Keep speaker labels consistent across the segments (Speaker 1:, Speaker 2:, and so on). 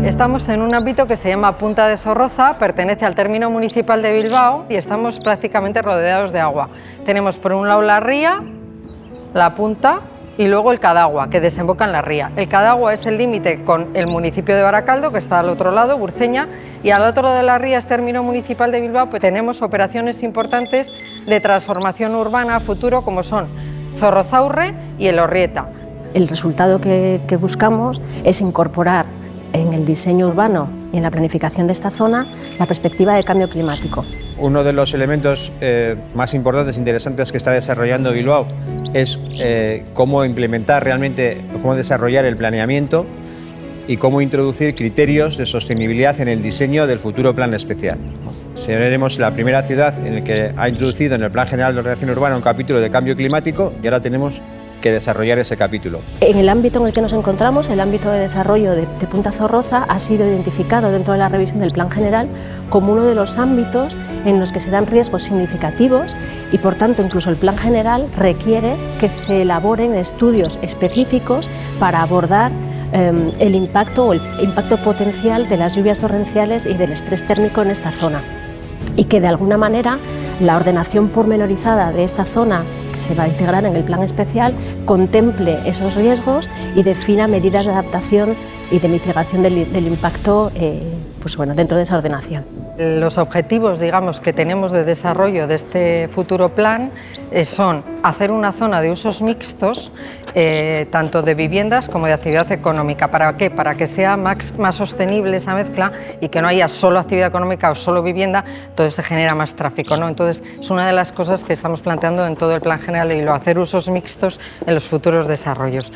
Speaker 1: Estamos en un ámbito que se llama Punta de Zorroza, pertenece al término municipal de Bilbao y estamos prácticamente rodeados de agua. Tenemos por un lado la ría, la punta y luego el Cadagua, que desemboca en la ría. El Cadagua es el límite con el municipio de Baracaldo, que está al otro lado, Burceña, y al otro de la ría es término municipal de Bilbao, pues tenemos operaciones importantes de transformación urbana a futuro, como son Zorrozaurre y Elorrieta.
Speaker 2: El resultado que buscamos es incorporar en el diseño urbano y en la planificación de esta zona la perspectiva de cambio climático.
Speaker 3: Uno de los elementos más importantes e interesantes que está desarrollando Bilbao es cómo implementar realmente, cómo desarrollar el planeamiento y cómo introducir criterios de sostenibilidad en el diseño del futuro plan especial. Seremos la primera ciudad en la que ha introducido en el Plan General de Ordenación Urbana un capítulo de cambio climático y ahora tenemos que desarrollar ese capítulo.
Speaker 2: En el ámbito en el que nos encontramos, el ámbito de desarrollo de Punta Zorroza, ha sido identificado dentro de la revisión del Plan General como uno de los ámbitos en los que se dan riesgos significativos y, por tanto, incluso el Plan General requiere que se elaboren estudios específicos para abordar el impacto o el impacto potencial de las lluvias torrenciales y del estrés térmico en esta zona. Y que de alguna manera la ordenación pormenorizada de esta zona que se va a integrar en el plan especial contemple esos riesgos y defina medidas de adaptación y de mitigación del impacto dentro de esa ordenación.
Speaker 1: Los objetivos, digamos, que tenemos de desarrollo de este futuro plan son hacer una zona de usos mixtos, tanto de viviendas como de actividad económica. ¿Para qué? Para que sea más sostenible esa mezcla y que no haya solo actividad económica o solo vivienda, entonces se genera más tráfico, ¿no? Entonces es una de las cosas que estamos planteando en todo el Plan General de Bilbao, hacer usos mixtos en los futuros desarrollos.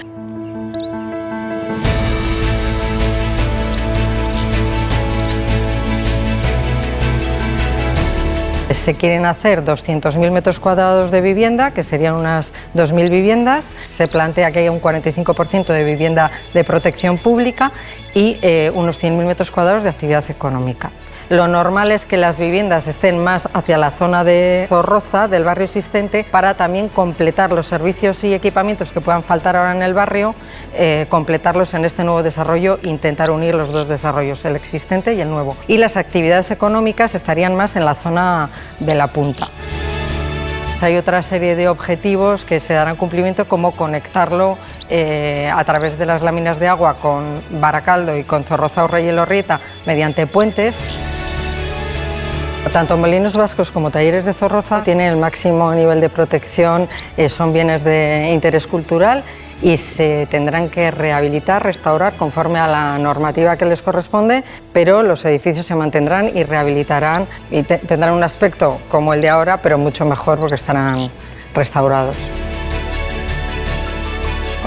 Speaker 1: Se quieren hacer 200.000 metros cuadrados de vivienda, que serían unas 2.000 viviendas. Se plantea que haya un 45% de vivienda de protección pública y unos 100.000 metros cuadrados de actividad económica. Lo normal es que las viviendas estén más hacia la zona de Zorroza, del barrio existente, para también completar los servicios y equipamientos que puedan faltar ahora en el barrio, completarlos en este nuevo desarrollo, intentar unir los dos desarrollos, el existente y el nuevo. Y las actividades económicas estarían más en la zona de la punta. Hay otra serie de objetivos que se darán cumplimiento, como conectarlo a través de las láminas de agua con Baracaldo y con Zorrozaurre y Elorrieta mediante puentes. Tanto Molinos Vascos como Talleres de Zorroza tienen el máximo nivel de protección, son bienes de interés cultural y se tendrán que rehabilitar, restaurar conforme a la normativa que les corresponde, pero los edificios se mantendrán y rehabilitarán y tendrán un aspecto como el de ahora, pero mucho mejor porque estarán restaurados.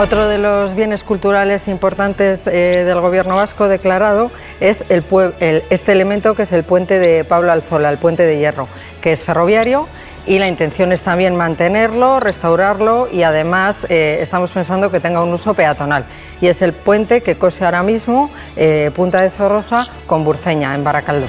Speaker 1: Otro de los bienes culturales importantes del Gobierno vasco declarado es este elemento que es el puente de Pablo Alzola, el puente de hierro, que es ferroviario, y la intención es también mantenerlo, restaurarlo y además estamos pensando que tenga un uso peatonal, y es el puente que cose ahora mismo Punta de Zorroza con Burceña, en Baracaldo.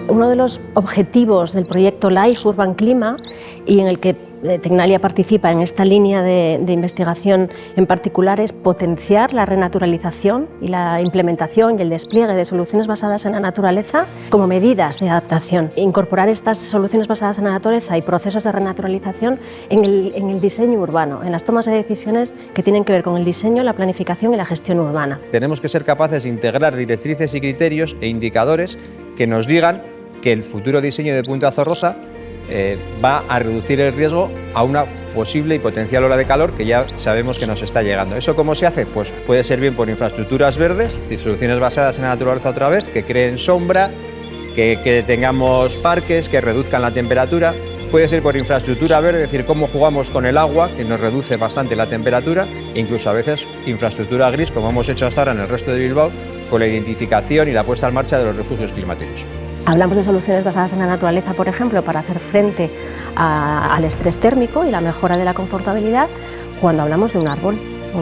Speaker 2: Uno de los objetivos del proyecto LIFE Urban Clima, y en el que Tecnalia participa en esta línea de investigación en particular, es potenciar la renaturalización y la implementación y el despliegue de soluciones basadas en la naturaleza como medidas de adaptación. Incorporar estas soluciones basadas en la naturaleza y procesos de renaturalización en el diseño urbano, en las tomas de decisiones que tienen que ver con el diseño, la planificación y la gestión urbana.
Speaker 3: Tenemos que ser capaces de integrar directrices y criterios e indicadores que nos digan que el futuro diseño de Punta Zorroza va a reducir el riesgo a una posible y potencial ola de calor que ya sabemos que nos está llegando. ¿Eso cómo se hace? Pues puede ser bien por infraestructuras verdes, es decir, soluciones basadas en la naturaleza otra vez, que creen sombra, que tengamos parques, que reduzcan la temperatura. Puede ser por infraestructura verde, es decir, cómo jugamos con el agua, que nos reduce bastante la temperatura, e incluso a veces infraestructura gris, como hemos hecho hasta ahora en el resto de Bilbao, con la identificación y la puesta en marcha de los refugios climáticos.
Speaker 2: Hablamos de soluciones basadas en la naturaleza, por ejemplo, para hacer frente al estrés térmico y la mejora de la confortabilidad cuando hablamos de un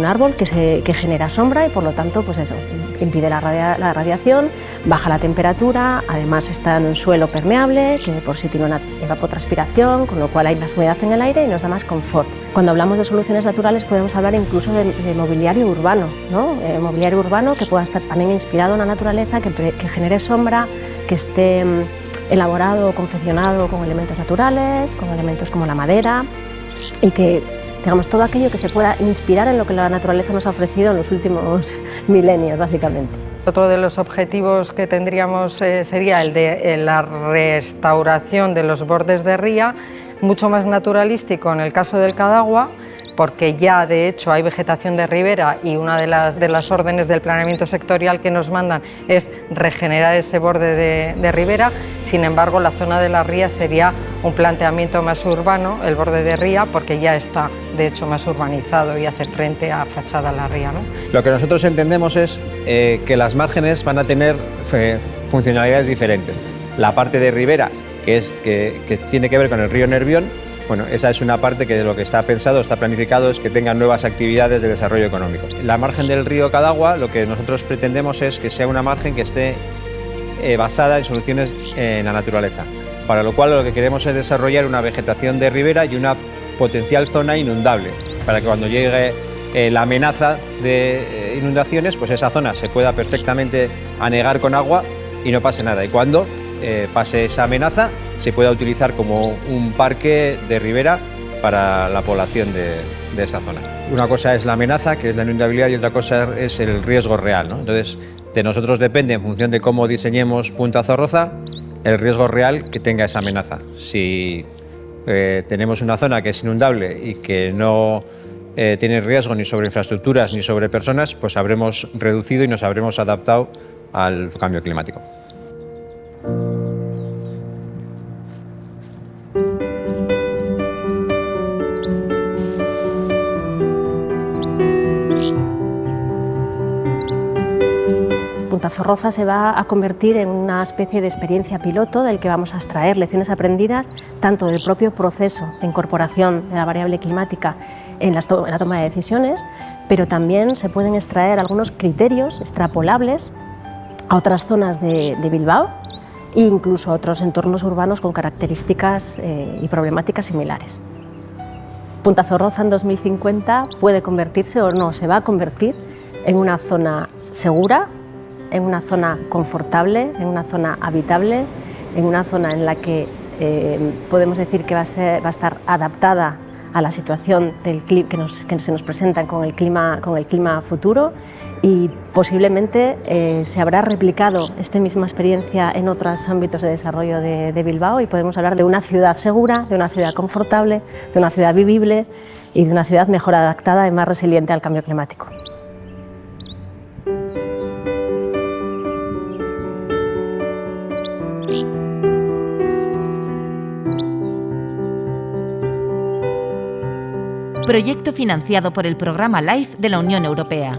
Speaker 2: árbol que genera sombra y por lo tanto pues eso, impide la radiación, baja la temperatura, además está en un suelo permeable que de por sí tiene una evapotranspiración, con lo cual hay más humedad en el aire y nos da más confort. Cuando hablamos de soluciones naturales podemos hablar incluso de mobiliario urbano, ¿no? Mobiliario urbano que pueda estar también inspirado en la naturaleza, que genere sombra, que esté elaborado o confeccionado con elementos naturales, con elementos como la madera y que digamos, todo aquello que se pueda inspirar en lo que la naturaleza nos ha ofrecido en los últimos milenios, básicamente.
Speaker 1: Otro de los objetivos que tendríamos sería el de la restauración de los bordes de ría, mucho más naturalístico en el caso del Cadagua, porque ya de hecho hay vegetación de ribera y una de las órdenes del planeamiento sectorial que nos mandan es regenerar ese borde de ribera. Sin embargo, la zona de la ría sería un planteamiento más urbano, el borde de ría, porque ya está de hecho más urbanizado y hace frente a fachada la ría, ¿no?
Speaker 3: Lo que nosotros entendemos es que las márgenes van a tener funcionalidades diferentes. La parte de ribera, que tiene que ver con el río Nervión, bueno, esa es una parte que lo que está pensado, está planificado, es que tengan nuevas actividades de desarrollo económico. La margen del río Cadagua, lo que nosotros pretendemos es que sea una margen que esté basada en soluciones en la naturaleza, para lo cual lo que queremos es desarrollar una vegetación de ribera y una potencial zona inundable, para que cuando llegue la amenaza de inundaciones, pues esa zona se pueda perfectamente anegar con agua y no pase nada. Y cuando pase esa amenaza, se pueda utilizar como un parque de ribera para la población de esa zona. Una cosa es la amenaza, que es la inundabilidad, y otra cosa es el riesgo real, ¿no? Entonces, de nosotros depende, en función de cómo diseñemos Punta Zorroza, el riesgo real que tenga esa amenaza. Si tenemos una zona que es inundable y que no tiene riesgo ni sobre infraestructuras ni sobre personas, pues habremos reducido y nos habremos adaptado al cambio climático.
Speaker 2: Punta Zorroza se va a convertir en una especie de experiencia piloto del que vamos a extraer lecciones aprendidas tanto del propio proceso de incorporación de la variable climática en la toma de decisiones, pero también se pueden extraer algunos criterios extrapolables a otras zonas de Bilbao e incluso a otros entornos urbanos con características y problemáticas similares. Punta Zorroza en 2050 puede convertirse o no, se va a convertir en una zona segura, en una zona confortable, en una zona habitable, en una zona en la que podemos decir que va a estar adaptada a la situación que se nos presenta con el clima futuro y posiblemente se habrá replicado esta misma experiencia en otros ámbitos de desarrollo de Bilbao y podemos hablar de una ciudad segura, de una ciudad confortable, de una ciudad vivible y de una ciudad mejor adaptada y más resiliente al cambio climático.
Speaker 4: Proyecto financiado por el programa LIFE de la Unión Europea.